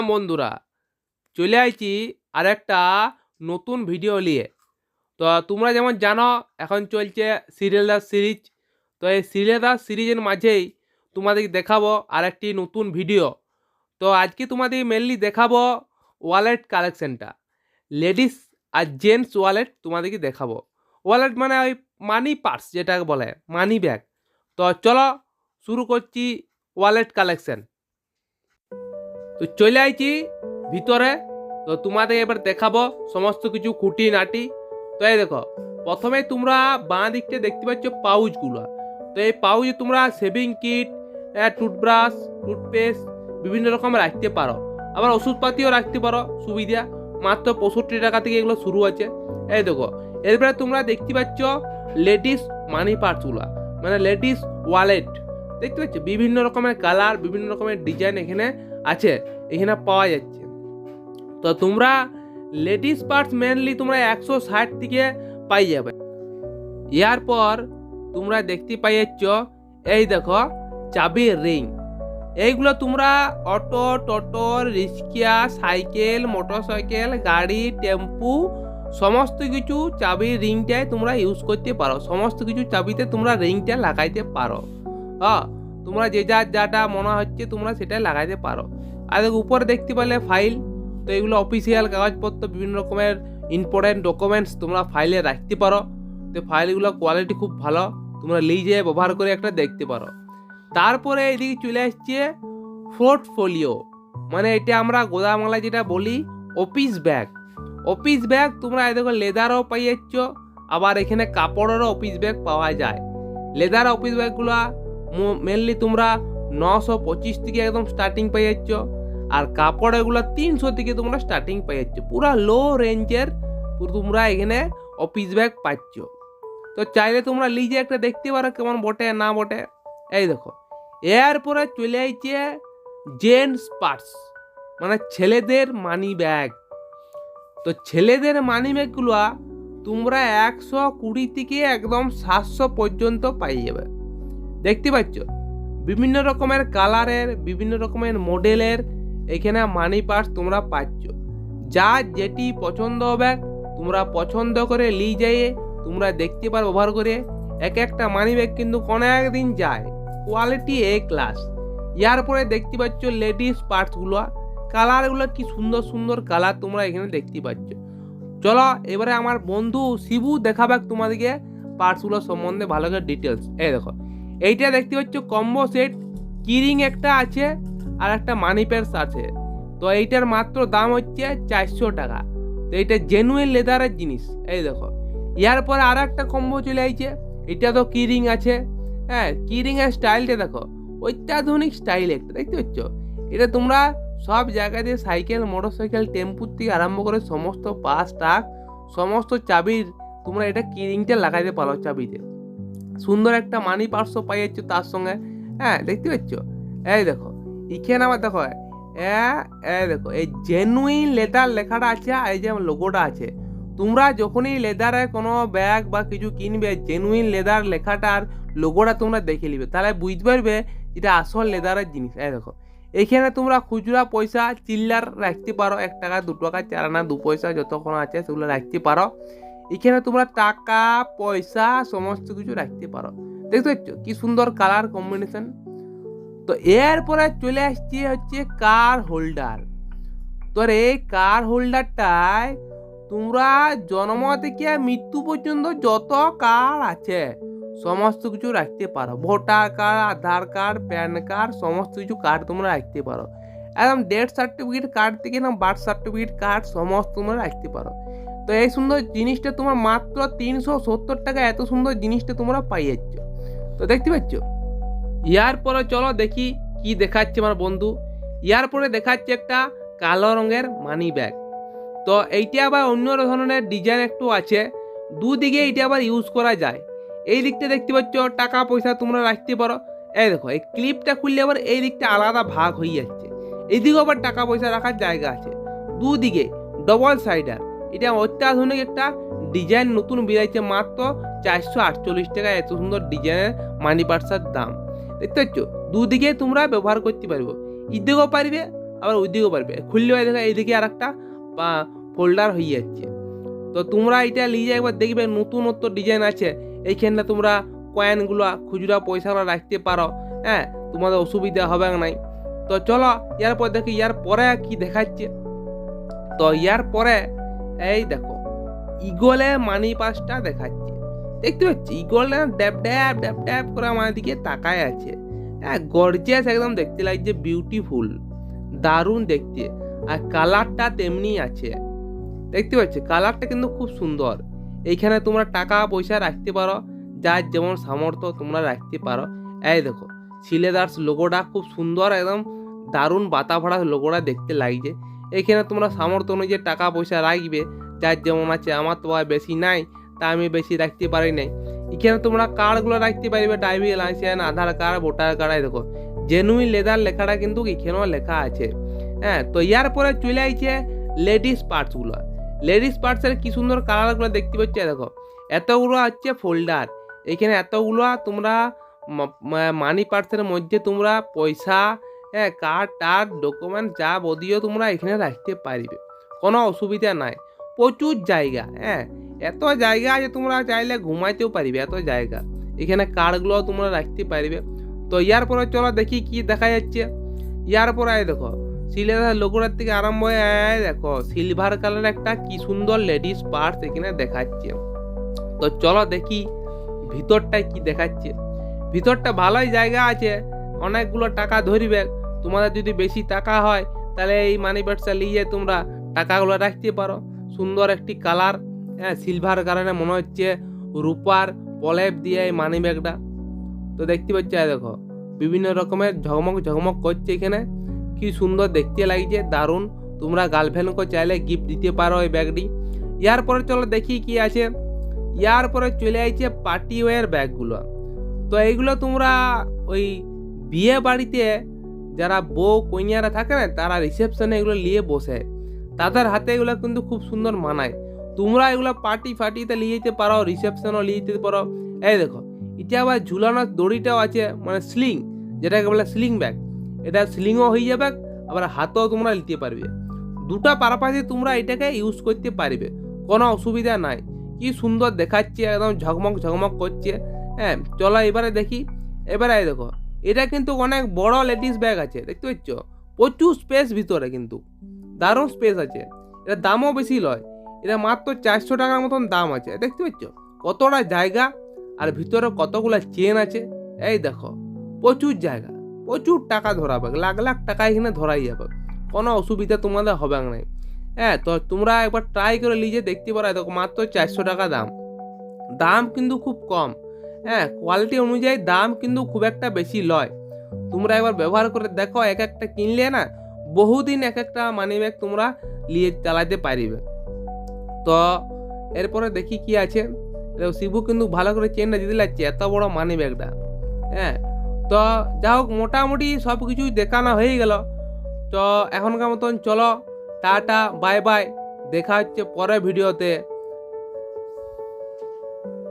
বন্ধুরা, চলে আইছি আর একটা নতুন ভিডিও নিয়ে। তো তোমরা যেমন জানো এখন চলছে সিরিয়াল দা সিরিজ। তো এই সিরিয়াল দা সিরিজের মাঝেই তোমাদের দেখাবো আর একটি নতুন ভিডিও। তো আজকে তোমাদের মেনলি দেখাবো ওয়ালেট কালেকশনটা, লেডিস আর জেন্টস ওয়ালেট তোমাদেরকে দেখাবো। ওয়ালেট মানে ওই মানি পার্স যেটাকে বলে মানি ব্যাগ। তো চলো শুরু করছি ওয়ালেট কালেকশন। তো চলে আইছি ভিতরে। তো তোমাদের এবার দেখাবো সমস্ত কিছু খুঁটিনাটি। তো এই দেখো, প্রথমে তোমরা বাঁ দিকটা দেখতে পাচ্ছ পাউচগুলো। তো এই পাউচে তোমরা শেভিং কিট, টুথব্রাশ, টুথপেস্ট বিভিন্ন রকম রাখতে পারো। আবার ওষুধপাতিও রাখতে পারো সুবিধা। মাত্র 65 টাকা থেকে এগুলো শুরু আছে। এই দেখো, এরপরে তোমরা দেখতে পাচ্ছ লেডিস মানি পার্সগুলো, মানে লেডিস ওয়ালেট। দেখতে পাচ্ছ বিভিন্ন রকমের কালার, বিভিন্ন রকমের ডিজাইন এখানে আছে, এখানে পাওয়া যাচ্ছে। তো তোমরা লেডিস পার্টস মেনলি তোমরা 160 থেকে পাই যাবে। এরপর তোমরা দেখতে পাই যাচ্ছ এই দেখো চাবির রিং। এইগুলো তোমরা অটো, টোটো, রিক্সা, সাইকেল, মোটরসাইকেল, গাড়ি, টেম্পু সমস্ত কিছু চাবির রিংটায় তোমরা ইউজ করতে পারো। সমস্ত কিছু চাবিতে তোমরা রিংটা লাগাইতে পারো। হ্যাঁ, তোমরা যে যাটা মনে হচ্ছে তোমরা সেটা লাগাইতে পারো। আর উপরে দেখতে পেলে ফাইল। তো এগুলো অফিসিয়াল কাগজপত্র, বিভিন্ন রকমের ইম্পর্টেন্ট ডকুমেন্টস তোমরা ফাইলে রাখতে পারো। তো ফাইলগুলো কোয়ালিটি খুব ভালো, তোমরা লিজে ব্যবহার করে একটা দেখতে পারো। তারপরে এদিকে চলে আসছে পোর্টফোলিও, মানে এটা আমরা গোদামালা যেটা বলি অফিস ব্যাগ। অফিস ব্যাগ তোমরা দেখো লেদারও পাই যাচ্ছ, আবার এখানে কাপড়েরও অফিস ব্যাগ পাওয়া যায়। লেদার অফিস ব্যাগগুলো মেনলি তোমরা 925 থেকে একদম স্টার্টিং পেয়ে যাচ্ছ। আর কাপড় এগুলো 300 থেকে তোমরা স্টার্টিং পেয়ে যাচ্ছ। পুরা লো রেঞ্জের তোমরা এখানে অফিস ব্যাগ পাচ্ছ। তো চাইলে তোমরা লিজে একটা দেখতে পারো কেমন বটে না বটে। এই দেখো, এরপরে চলে আইছে জেন্টস পার্স, মানে ছেলেদের মানি ব্যাগ। তো ছেলেদের মানি ব্যাগগুলো তোমরা 120 থেকে একদম 700 পর্যন্ত পাই যাবে। দেখতে পাচ্ছ বিভিন্ন রকমের কালারের, বিভিন্ন রকমের মডেলের এখানে মানি পার্স তোমরা পাচ্ছ। যা যেটি পছন্দ হবে তোমরা পছন্দ করে নিয়ে যেয়ে তোমরা দেখতে পারো ব্যবহার করে। এক একটা মানি ব্যাগ কিন্তু অনেক দিন যায়, কোয়ালিটি এ ক্লাস। ইয়ার পরে দেখতে পাচ্ছ লেডিস পার্টসগুলো, কালারগুলো কি সুন্দর সুন্দর কালার তোমরা এখানে দেখতে পাচ্ছ। চলো এবারে আমার বন্ধু শিবু দেখাবে তোমাদেরকে পার্টসগুলো সম্বন্ধে ভালো করে ডিটেলস। এই দেখো, এইটা দেখতে পাচ্ছ কম্বো সেট, কিরিং একটা আছে আর একটা মানি পার্স আছে। তো এইটার মাত্র দাম হচ্ছে 400 টাকা। তো এইটা জেনুইন লেদারের জিনিস। এই দেখো, ইয়ার পরে আর একটা কম্বো চলে আইছে। এটা তো কিরিং আছে। হ্যাঁ, কিরিং এর স্টাইলটা দেখো, অত্যাধুনিক স্টাইল একটা। দেখতে পাচ্ছ এটা তোমরা সব জায়গাতে সাইকেল, মোটরসাইকেল, টেম্পুর থেকে আরম্ভ করে সমস্ত পাস টাক সমস্ত চাবির তোমরা এটা কিরিংটা লাগাইতে পারো চাবিতে। সুন্দর একটা মানি পার্সও পাই যাচ্ছ তার সঙ্গে। হ্যাঁ, দেখতে পাচ্ছ এই দেখো এখানে আবার দেখো দেখো এই জেনুইন লেদার লেখাটা আছে আর এই যে লোগোটা আছে। তোমরা যখনই লেদারে কোনো ব্যাগ বা কিছু কিনবে, জেনুইন লেদার লেখাটার লোগোটা তোমরা দেখে নিবে, তাহলে বুঝতে পারবে এটা আসল লেদারের জিনিস। এই দেখো, এখানে তোমরা খুচরা পয়সা চিল্লার রাখতে পারো, 1 টাকা 2 টাকা 4 আনা 2 পয়সা যতক্ষণ আছে সেগুলো রাখতে পারো। এখানে তোমরা টাকা পয়সা সমস্ত কিছু রাখতে পারো। দেখতে পাচ্ছ কি সুন্দর কালার কম্বিনেশন। তো এরপরে চলে আসছে হচ্ছে কার হোল্ডার। তো এই কার হোল্ডারটায় তোমরা জন্ম থেকে মৃত্যু পর্যন্ত যত কার্ড আছে সমস্ত কিছু রাখতে পারো। ভোটার কার্ড, আধার কার্ড, প্যান কার্ড সমস্ত কিছু কার্ড তোমরা রাখতে পারো। একদম ডেথ সার্টিফিকেট কার্ড থেকে না বার্থ সার্টিফিকেট কার্ড সমস্ত তোমরা রাখতে পারো। তো এই সুন্দর জিনিসটা তোমার মাত্র 370 টাকা এত সুন্দর জিনিসটা তোমরা পাই যাচ্ছ। তো দেখতে পাচ্ছ। ইয়ার পরে চলো দেখি কি দেখাচ্ছে আমার বন্ধু। ইয়ার পরে দেখাচ্ছে একটা কালো রঙের মানি ব্যাগ। তো এইটা আবার অন্য ধরনের ডিজাইন একটু আছে, দুদিকে এইটা আবার ইউজ করা যায়। এই দিকটা দেখতে পাচ্ছ টাকা পয়সা তোমরা রাখতে পারো। এই দেখো, এই ক্লিপটা খুললে আবার এই দিকটা আলাদা ভাগ হয়ে যাচ্ছে, এইদিকেও আবার টাকা পয়সা রাখার জায়গা আছে। দুদিকে ডবল সাইডার। এটা অত্যাধুনিক একটা ডিজাইন নতুন বেরিয়েছে, মাত্র 448 টাকা এত সুন্দর ডিজাইনের মানি পার্সের দাম। দেখতে পাচ্ছ দুদিকে তোমরা ব্যবহার করতে পারবে, এদিকেও পারবে আবার ওইদিকেও পারবে। খুললেও দেখো এইদিকে আর একটা ফোল্ডার হয়ে যাচ্ছে। তো তোমরা এটা নিয়ে একবার দেখবে, নতুনত্ব ডিজাইন আছে। এইখানটা তোমরা কয়েনগুলো, খুচরা পয়সাগুলো রাখতে পারো। হ্যাঁ, তোমাদের অসুবিধা হবে নাই। তো চলো ইয়ার পর দেখি ইয়ার পরে কি দেখাচ্ছে। তো ইয়ার পরে এই দেখো ইগলে মানি পাসটা দেখাচ্ছে। দেখতে পাচ্ছি ইগলে ড্যাব ড্যাব ড্যাব ড্যাব করে আমার দিকে তাকায় আছে। হ্যাঁ, গর্জিয়াস একদম দেখতে লাগছে, বিউটিফুল, দারুণ দেখতে। আর কালারটা তেমনি আছে, দেখতে পাচ্ছ কালারটা কিন্তু খুব সুন্দর। এইখানে তোমরা টাকা পয়সা রাখতে পারো, যার যেমন সামর্থ্য তোমরা রাখতে পারো। এই দেখো সিলেদার্স লোগোটা খুব সুন্দর, একদম দারুণ বাতা ভরা লোগোটা দেখতে লাগছে। এইখানে তোমরা সামর্থ্য অনুযায়ী টাকা পয়সা রাখবে, যার যেমন আছে। আমার তো আর বেশি নাই, তা আমি বেশি রাখতে পারি নাই। এখানে তোমরা কার্ডগুলো রাখতে পারবে, ড্রাইভিং লাইসেন্স, আধার কার্ড, ভোটার কার্ড। এই দেখো জেনুইন লেদার লেখাটা কিন্তু এখানেও লেখা আছে। হ্যাঁ, তো ইয়ার পরে চলে আইছে লেডিস পার্টসগুলো। লেডিস পার্টসের কি সুন্দর কালারগুলো দেখতে পাচ্ছ। দেখো এতগুলো হচ্ছে ফোল্ডার, এখানে এতগুলো তোমরা মানি পার্সের মধ্যে তোমরা পয়সা, হ্যাঁ, কার্ড টার্ড ডকুমেন্ট যা বদিও তোমরা এখানে রাখতে পারবে, কোনো অসুবিধা নাই। প্রচুর জায়গা, হ্যাঁ, এত জায়গা আছে, তোমরা চাইলে ঘুমাইতেও পারবে, এত জায়গা। এখানে কার্ডগুলো তোমরা রাখতে পারবে। তো ইয়ার পরে চলো দেখি কি দেখা যাচ্ছে। ইয়ার পরে দেখো সিলেদার লোগোটার থেকে আরম্ভ হয়ে দেখো সিলভার কালার একটা কি সুন্দর লেডিস পার্স এখানে দেখাচ্ছে। তো চলো দেখি ভিতরটায় কি দেখাচ্ছে। ভিতরটা ভালোই জায়গা আছে, অনেকগুলো টাকা ধরবে। তোমাদের যদি বেশি টাকা হয় তাহলে এই মানি ব্যাগটা নিয়ে তোমরা টাকাগুলো রাখতে পারো। সুন্দর একটি কালার, হ্যাঁ, সিলভার কালারে মনে হচ্ছে রূপার প্রলেপ দিয়ে এই মানি ব্যাগটা। তো দেখতে পাচ্ছ দেখো বিভিন্ন রকমের ঝকমক ঝকমক করছে, এখানে কি সুন্দর দেখতে লাগছে, দারুণ। তোমরা গার্লফ্রেন্ডকে চাইলে গিফট দিতে পারো এই ব্যাগটি। ইয়ার পরে চলো দেখি কি আছে। ইয়ার পরে চলে আসছে পার্টি ওয়্যার ব্যাগগুলো। তো এইগুলো তোমরা ওই বিয়ে বাড়িতে যারা বউ কইনারা থাকে না, তারা রিসেপশনে এগুলো নিয়ে বসে, তাদের হাতে এগুলো কিন্তু খুব সুন্দর মানায়। তোমরা এগুলো পার্টি ফাটিতে নিয়ে যেতে পারো, রিসেপশনও নিয়ে যেতে পারো। এই দেখো এটা আবার ঝুলানোর দড়িটাও আছে, মানে স্লিং, যেটাকে বলে স্লিং ব্যাগ। এটা স্লিংও হয়ে যাবে, আবার হাতেও তোমরা নিতে পারবে। দুটা পারপাসে তোমরা এটাকে ইউজ করতে পারবে, কোনো অসুবিধা নাই। কি সুন্দর দেখাচ্ছে, একদম ঝকমক ঝকমক করছে। হ্যাঁ, চলো এবারে দেখি। এবারে দেখো এটা কিন্তু অনেক বড় লেডিস ব্যাগ আছে, দেখতে পাচ্ছ, প্রচুর স্পেস ভিতরে, কিন্তু দারুণ স্পেস আছে। এটা দামও বেশি নয়, এটা মাত্র 400 টাকার মতন দাম আছে। দেখতে পাচ্ছ কতটা জায়গা, আর ভিতরে কতগুলো চেন আছে। এই দেখো প্রচুর জায়গা, প্রচুর টাকা ধরাবে, লাখ লাখ টাকা এখানে ধরাই যাবে, কোনো অসুবিধা তোমাদের হবে না। হ্যাঁ, তো তোমরা একবার ট্রাই করে নিজে দেখতে পারো। দেখো মাত্র 400 টাকা দাম, দাম কিন্তু খুব কম। হ্যাঁ, কোয়ালিটি অনুযায়ী দাম কিন্তু খুব একটা বেশি লয়। তোমরা একবার ব্যবহার করে দেখো, এক একটা কিনলে না বহুদিন এক একটা মানি ব্যাগ তোমরা নিয়ে চালাতে পারবে। তো এরপরে দেখি কি আছে। শিবু কিন্তু ভালো করে চেনটা দিতে লাগছে, এত বড় মানি ব্যাগটা। হ্যাঁ, তো যা হোক মোটামুটি সব কিছুই দেখানো হয়ে গেল। তো এখনকার মতন চলো, টাটা, বাই বাই, দেখা হচ্ছে পরের ভিডিওতে।